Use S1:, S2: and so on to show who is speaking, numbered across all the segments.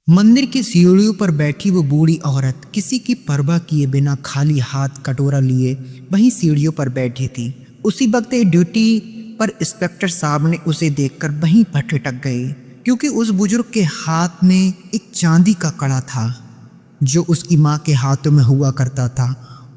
S1: मंदिर की सीढ़ियों पर बैठी वो बूढ़ी औरत किसी की परवाह किए बिना खाली हाथ कटोरा लिए वहीं सीढ़ियों पर बैठी थी। उसी वक्त एक ड्यूटी पर इंस्पेक्टर साहब ने उसे देखकर वहीं पर ठिठक गए, क्योंकि उस बुजुर्ग के हाथ में एक चांदी का कड़ा था जो उसकी माँ के हाथों में हुआ करता था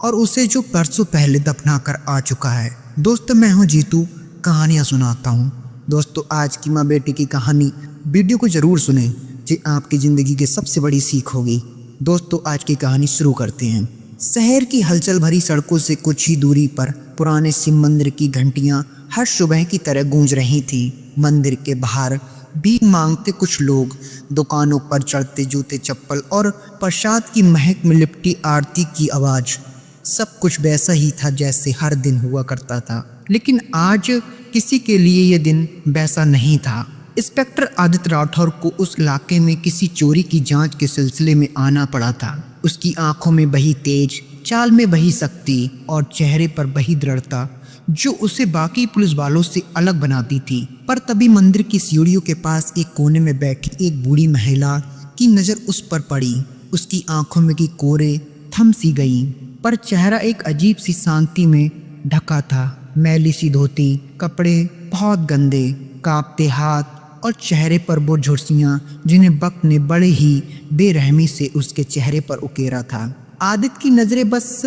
S1: और उसे जो परसों पहले दफना कर आ चुका है। दोस्तों, मैं हूँ जीतू, कहानियाँ सुनाता हूँ। दोस्तों, आज की माँ बेटी की कहानी वीडियो को ज़रूर सुने, जो आपकी ज़िंदगी की सबसे बड़ी सीख होगी। दोस्तों, आज की कहानी शुरू करते हैं। शहर की हलचल भरी सड़कों से कुछ ही दूरी पर पुराने शिव मंदिर की घंटियाँ हर सुबह की तरह गूंज रही थी। मंदिर के बाहर भीख मांगते कुछ लोग, दुकानों पर चढ़ते जूते चप्पल और प्रसाद की महक में लिपटी आरती की आवाज़, सब कुछ वैसा ही था जैसे हर दिन हुआ करता था। लेकिन आज किसी के लिए यह दिन वैसा नहीं था। इंस्पेक्टर आदित्य राठौर को उस इलाके में किसी चोरी की जांच के सिलसिले में आना पड़ा था। उसकी आंखों में वही तेज, चाल में वही शक्ति और चेहरे पर वही दृढ़ता जो उसे बाकी पुलिस वालों से अलग बनाती थी। पर तभी मंदिर की सीढ़ियों के पास एक कोने में बैठी एक बूढ़ी महिला की नज़र उस पर पड़ी। उसकी आंखों में की कोरे थम सी गई, पर चेहरा एक अजीब सी शांति में ढका था। मैली सी धोती, कपड़े बहुत गंदे, कांपते हाथ और चेहरे पर वो झुर्सियाँ जिन्हें वक्त ने बड़े ही बेरहमी से उसके चेहरे पर उकेरा था। आदित्य की नज़रें बस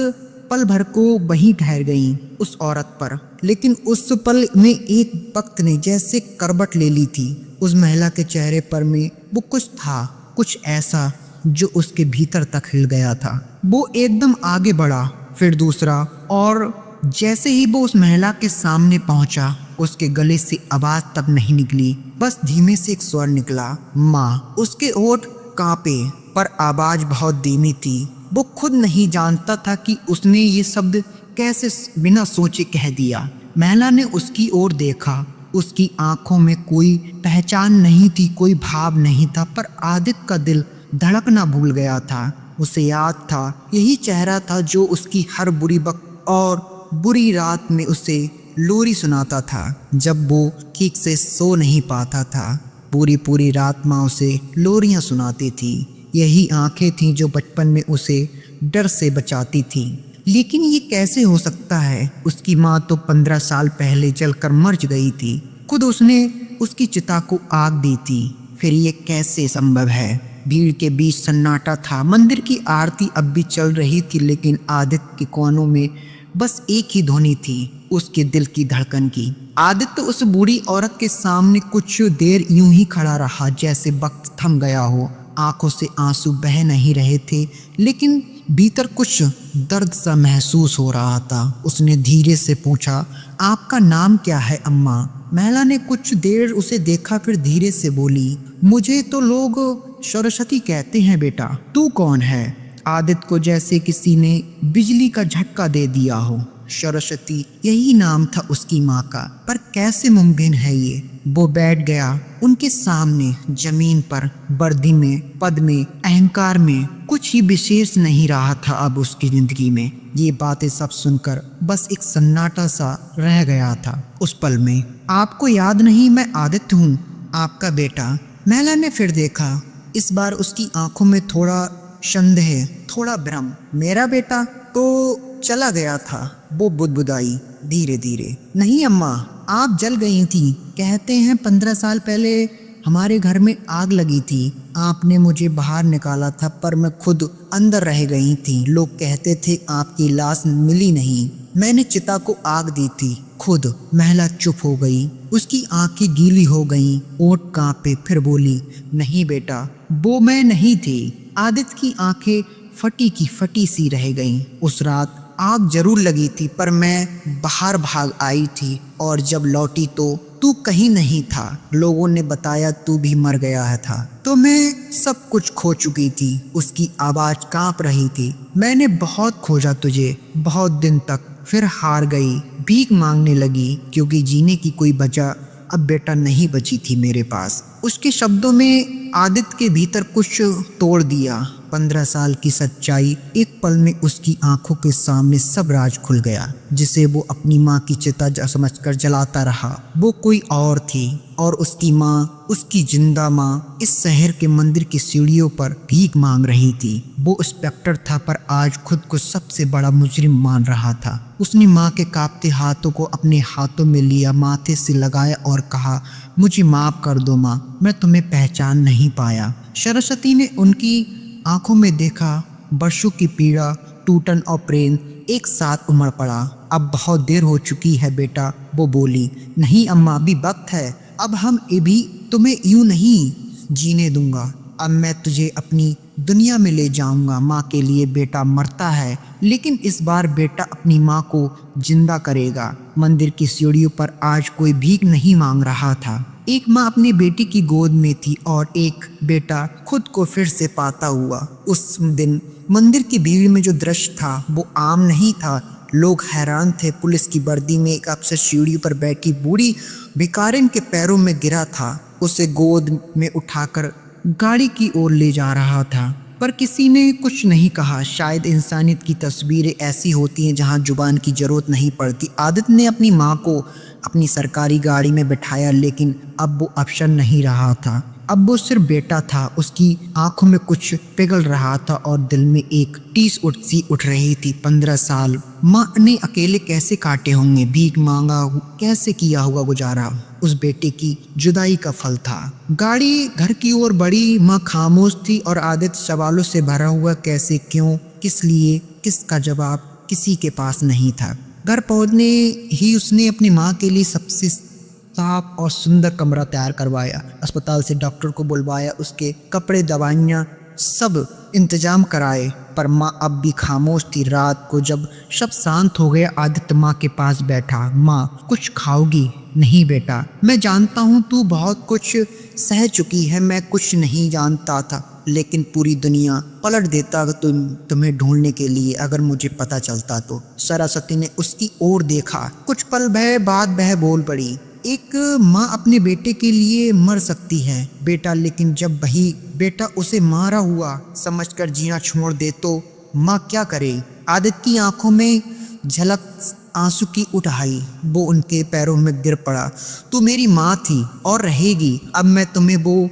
S1: पल भर को वहीं ठहर गईं उस औरत पर, लेकिन उस पल में एक वक्त ने जैसे करवट ले ली थी। उस महिला के चेहरे पर में वो कुछ था, कुछ ऐसा जो उसके भीतर तक हिल गया था। वो एकदम आगे बढ़ा, फिर दूसरा, और जैसे ही वो उस महिला के सामने पहुंचा, उसके गले से आवाज तक नहीं निकली, बस धीमे से एक स्वर निकला, माँ। उसके होठ कांपे, पर आवाज बहुत धीमी थी। वो खुद नहीं जानता था कि उसने ये शब्द कैसे बिना सोचे कह दिया। महिला ने उसकी ओर देखा। उसकी आंखों में कोई पहचान नहीं थी, कोई भाव नहीं था, पर आदित्य का दिल धड़कना भूल गया था। उसे याद था, यही चेहरा था जो उसकी हर बुरी वक्त और बुरी रात में उसे लोरी सुनाता था, जब वो ठीक से सो नहीं पाता था। पूरी पूरी रात माँ उसे लोरियां सुनाती थी। यही आंखें थीं जो बचपन में उसे डर से बचाती थी। लेकिन ये कैसे हो सकता है? उसकी माँ तो 15 साल पहले जलकर मर गई थी। खुद उसने उसकी चिता को आग दी थी। फिर ये कैसे संभव है? भीड़ के बीच सन्नाटा था। मंदिर की आरती अब भी चल रही थी, लेकिन आदित्य के कोनों में बस एक ही ध्वनि थी, उसके दिल की धड़कन की। आदित्य उस बूढ़ी औरत के सामने कुछ देर यूं ही खड़ा रहा, जैसे वक्त थम गया हो। आंखों से आंसू बह नहीं रहे थे, लेकिन भीतर कुछ दर्द सा महसूस हो रहा था। उसने धीरे से पूछा, आपका नाम क्या है अम्मा? महिला ने कुछ देर उसे देखा, फिर धीरे से बोली, मुझे तो लोग सरस्वती कहते हैं बेटा, तू कौन है? आदित्य को जैसे किसी ने बिजली का झटका दे दिया हो। सरस्वती, यही नाम था उसकी माँ का, पर कैसे मुमकिन है ये? वो बैठ गया उनके सामने, जमीन पर, वर्दी में, पद में, अहंकार में। कुछ ही विशेष नहीं रहा था अब उसकी जिंदगी में। ये बातें सब सुनकर बस एक सन्नाटा सा रह गया था उस पल में। आपको याद नहीं, मैं आदित्य हूँ, आपका बेटा। महिला ने फिर देखा। इस बार उसकी आंखों में थोड़ा संदेह, थोड़ा भ्रम। मेरा बेटा तो चला गया था, वो बुदबुदाई धीरे धीरे। नहीं अम्मा, आप जल गई थी। कहते हैं 15 साल पहले हमारे घर में आग लगी थी। आपने मुझे बाहर निकाला था, पर मैं खुद अंदर रह गई थी। लोग कहते थे आपकी लाश मिली नहीं। मैंने चिता को आग दी थी खुद। महिला चुप हो गई, उसकी आंखें गीली हो गईं, ओठ कांपे। फिर बोली, नहीं बेटा, वो मैं नहीं थी। आदित्य की आंखें फटी की फटी सी रह गईं। उस रात आग जरूर लगी थी, पर मैं बाहर भाग आई थी, और जब लौटी तो तू कहीं नहीं था। लोगों ने बताया तू भी मर गया है था, तो मैं सब कुछ खो चुकी थी। उसकी आवाज कांप रही थी। मैंने बहुत खोजा तुझे, बहुत दिन तक, फिर हार गई। भीख मांगने लगी, क्योंकि जीने की कोई वजह अब बेटा नहीं बची थी मेरे पास। उसके शब्दों में आदित्य के भीतर कुछ तोड़ दिया। 15 साल की सच्चाई एक पल में उसकी आंखों के सामने सब राज खुल गया, जिसे वो अपनी माँ की चिता समझकर जलाता रहा। वो कोई और थी, और उसकी माँ, उसकी जिंदा माँ, इस शहर के मंदिर की सीढ़ियों पर भीख मांग रही थी। वो इंस्पेक्टर था पर आज खुद को सबसे बड़ा मुजरिम मान रहा था। उसने माँ के कांपते हाथों को अपने हाथों में लिया, माथे से लगाया और कहा, मुझे माफ कर दो माँ, मैं तुम्हें पहचान नहीं पाया। सरस्वती ने उनकी आंखों में देखा, वर्षों की पीड़ा, टूटन और प्रेम एक साथ उमड़ पड़ा। अब बहुत देर हो चुकी है बेटा, वो बोली। नहीं अम्मा, अभी वक्त है, अब हम भी तुम्हें यूं नहीं जीने दूंगा। अब मैं तुझे अपनी दुनिया में ले जाऊंगा। माँ के लिए बेटा मरता है, लेकिन इस बार बेटा अपनी माँ को जिंदा करेगा। मंदिर की सीढ़ियों पर आज कोई भीख नहीं मांग रहा था। एक माँ अपनी बेटी की गोद में थी और एक बेटा खुद को फिर से पाता हुआ। उस दिन मंदिर की भीड़ में जो दृश्य था वो आम नहीं था। लोग हैरान थे। पुलिस की वर्दी में एक अफसर सीढ़ी पर बैठी बूढ़ी भिखारिन के पैरों में गिरा था। उसे गोद में उठाकर गाड़ी की ओर ले जा रहा था, पर किसी ने कुछ नहीं कहा। शायद इंसानियत की तस्वीरें ऐसी होती हैं जहां जुबान की जरूरत नहीं पड़ती। आदित्य ने अपनी माँ को अपनी सरकारी गाड़ी में बिठाया, लेकिन अब वो अफसर नहीं रहा था। अब वो सिर्फ बेटा था। उसकी आंखों में कुछ पिघल रहा था और दिल में एक टीस उठ रही थी। 15 साल माँ ने अकेले कैसे काटे होंगे, भीख मांगा, कैसे किया होगा गुजारा। उस बेटे की जुदाई का फल था। गाड़ी घर की ओर बढ़ी। माँ खामोश थी और आदित्य सवालों से भरा हुआ, कैसे, क्यों, किस लिए, किसका जवाब किसी के पास नहीं था। घर पहुंचने ही उसने अपनी माँ के लिए सबसे साफ और सुंदर कमरा तैयार करवाया। अस्पताल से डॉक्टर को बुलवाया, उसके कपड़े, दवाइयाँ सब इंतजाम कराए, पर माँ अब भी खामोश थी। रात को जब सब शांत हो गया, आदित्य माँ के पास बैठा। माँ, कुछ खाओगी? नहीं बेटा, मैं जानता हूँ तू बहुत कुछ सह चुकी है। मैं कुछ नहीं जानता था, लेकिन पूरी दुनिया पलट देता तुम्हें ढूंढने के लिए अगर मुझे पता चलता तो। सरस्वती ने उसकी ओर देखा। कुछ पल बाद वह बोल पड़ी, एक माँ अपने बेटे के लिए मर सकती है बेटा, लेकिन जब वही बेटा उसे मारा हुआ समझकर जीना छोड़ दे तो माँ क्या करे? आदित्य की आंखों में झलक आंसू की उठ आई। वो उनके पैरों में गिर पड़ा। तू मेरी माँ थी और रहेगी। अब मैं तुम्हें वो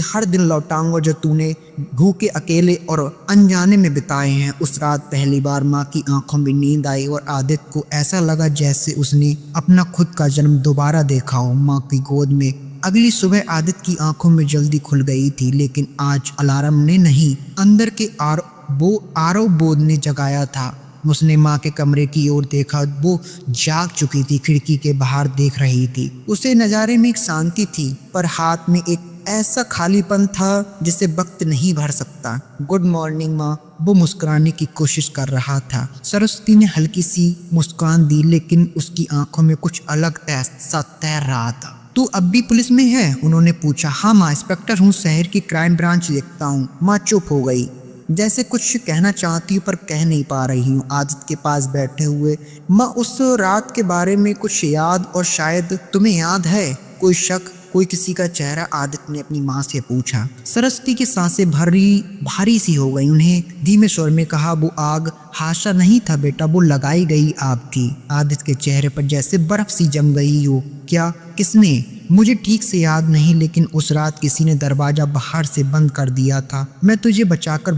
S1: हर दिन लौटाऊंगा जो तूने भूखे, अकेले और अनजाने में बिताए हैं। उस रात पहली बार माँ की आंखों में नींद आई और आदित्य को ऐसा लगा जैसे उसने अपना खुद का जन्म दोबारा देखा हो माँ की गोद में। अगली सुबह आदित्य की आंखों में जल्दी खुल गई थी, लेकिन आज अलार्म ने नहीं, अंदर के आरव बोध ने जगाया था। उसने माँ के कमरे की ओर देखा। वो जाग चुकी थी, खिड़की के बाहर देख रही थी। उसे नज़ारे में एक शांति थी, पर हाथ में एक ऐसा खालीपन था जिसे वक्त नहीं भर सकता। गुड मॉर्निंग माँ, वो मुस्कुराने की कोशिश कर रहा था। सरस्वती ने हल्की सी मुस्कान दी, लेकिन उसकी आंखों में कुछ अलग सा तैर रहा था। तू अब भी पुलिस में है? उन्होंने पूछा। हाँ माँ, इंस्पेक्टर हूँ, शहर की क्राइम ब्रांच देखता हूँ। माँ चुप हो गई, जैसे कुछ कहना चाहती हूँ पर कह नहीं पा रही हूँ। आदित्य के पास बैठे हुए, माँ उस रात के बारे में कुछ याद, और शायद तुम्हें याद है कोई शक, कोई किसी का चेहरा? आदित्य ने अपनी माँ से पूछा। सरस्वती की सांसें भारी सी हो गई। उन्हें धीमे स्वर में कहा, वो आग हादसा नहीं था बेटा, वो लगाई गई आग थी। आदित्य के चेहरे पर जैसे बर्फ सी जम गई हो। क्या? किसने? मुझे ठीक से याद नहीं, लेकिन उस रात किसी ने दरवाजा बाहर से बंद कर दिया था। मैं तुझे बचाकर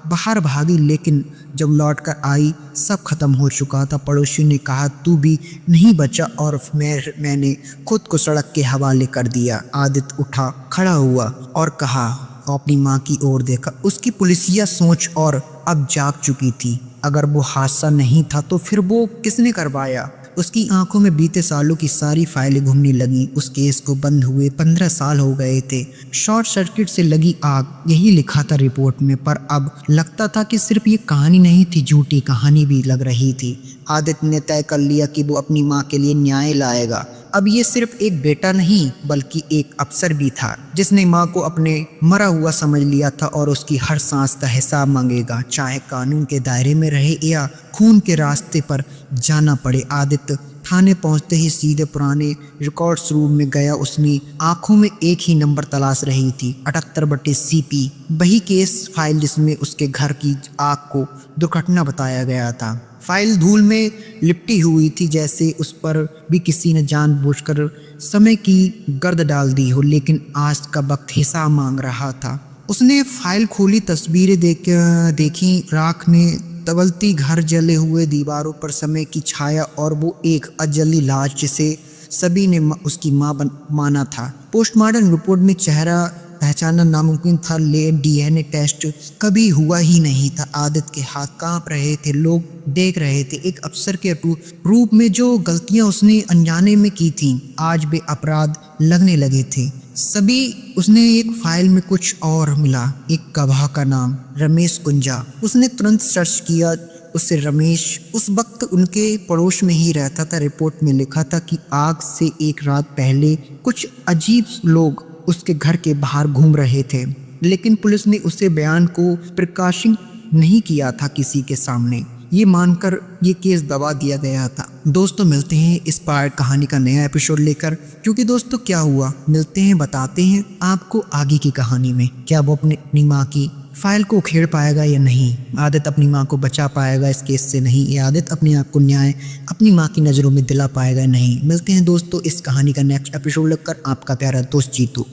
S1: बाहर भागी, लेकिन जब लौट कर आई सब खत्म हो चुका था। पड़ोसी ने कहा तू भी नहीं बचा और मैंने खुद को सड़क के हवाले कर दिया। आदित्य उठा, खड़ा हुआ और कहा, अपनी माँ की ओर देखा। उसकी पुलिसिया सोच और अब जाग चुकी थी। अगर वो हादसा नहीं था तो फिर वो किसने करवाया? उसकी आंखों में बीते सालों की सारी फाइलें घूमने लगी। उस केस को बंद हुए 15 साल हो गए थे। शॉर्ट सर्किट से लगी आग, यही लिखा था रिपोर्ट में, पर अब लगता था कि सिर्फ ये कहानी नहीं थी, झूठी कहानी भी लग रही थी। आदित्य ने तय कर लिया कि वो अपनी माँ के लिए न्याय लाएगा। अब ये सिर्फ एक बेटा नहीं बल्कि एक अफसर भी था, जिसने माँ को अपने मरा हुआ समझ लिया था और उसकी हर सांस का हिसाब मांगेगा, चाहे कानून के दायरे में रहे या खून के रास्ते पर जाना पड़े। आदित्य थाने पहुंचते ही सीधे पुराने रिकॉर्ड्स रूम में गया। उसने आंखों में एक ही नंबर तलाश रही थी, 78/CP, वही केस फाइल जिसमें उसके घर की आग को दुर्घटना बताया गया था। फाइल धूल में लिपटी हुई थी, जैसे उस पर भी किसी ने जानबूझकर समय की गर्द डाल दी हो। लेकिन आज का वक्त हिसाब मांग रहा था। उसने फाइल खोली, तस्वीरें देखी, राख में तवलती घर, जले हुए दीवारों पर समय की छाया और वो एक अजली लाश जिसे सभी ने उसकी माँ माना था। पोस्टमार्टम रिपोर्ट में चेहरा पहचानना नामुमकिन था, ले डीएनए टेस्ट कभी हुआ ही नहीं था। आदित्य के हाथ कांप रहे थे, लोग देख रहे थे। एक अफसर के रूप में जो गलतियां उसने अनजाने में की थीं, आज वे अपराध लगने लगे थे। सभी उसने एक फाइल में कुछ और मिला, एक गवाह का नाम रमेश कुंजा। उसने तुरंत सर्च किया उससे। रमेश उस वक्त उनके पड़ोस में ही रहता था। रिपोर्ट में लिखा था कि आग से एक रात पहले कुछ अजीब लोग उसके घर के बाहर घूम रहे थे, लेकिन पुलिस ने उसे बयान को प्रकाशित नहीं किया था किसी के सामने। ये मानकर ये केस दबा दिया गया था। दोस्तों मिलते हैं इस पार्ट कहानी का नया एपिसोड लेकर, क्योंकि दोस्तों क्या हुआ, मिलते हैं, बताते हैं आपको आगे की कहानी में। क्या वो अपनी माँ की फाइल को उखेड़ पाएगा या नहीं? आदित्य अपनी माँ को बचा पाएगा इस केस से? नहीं। ये आदित्य अपने आप को न्याय अपनी माँ की नज़रों में दिला पाएगा? नहीं। मिलते हैं दोस्तों इस कहानी का नेक्स्ट एपिसोड लेकर। आपका प्यारा दोस्त जीतू।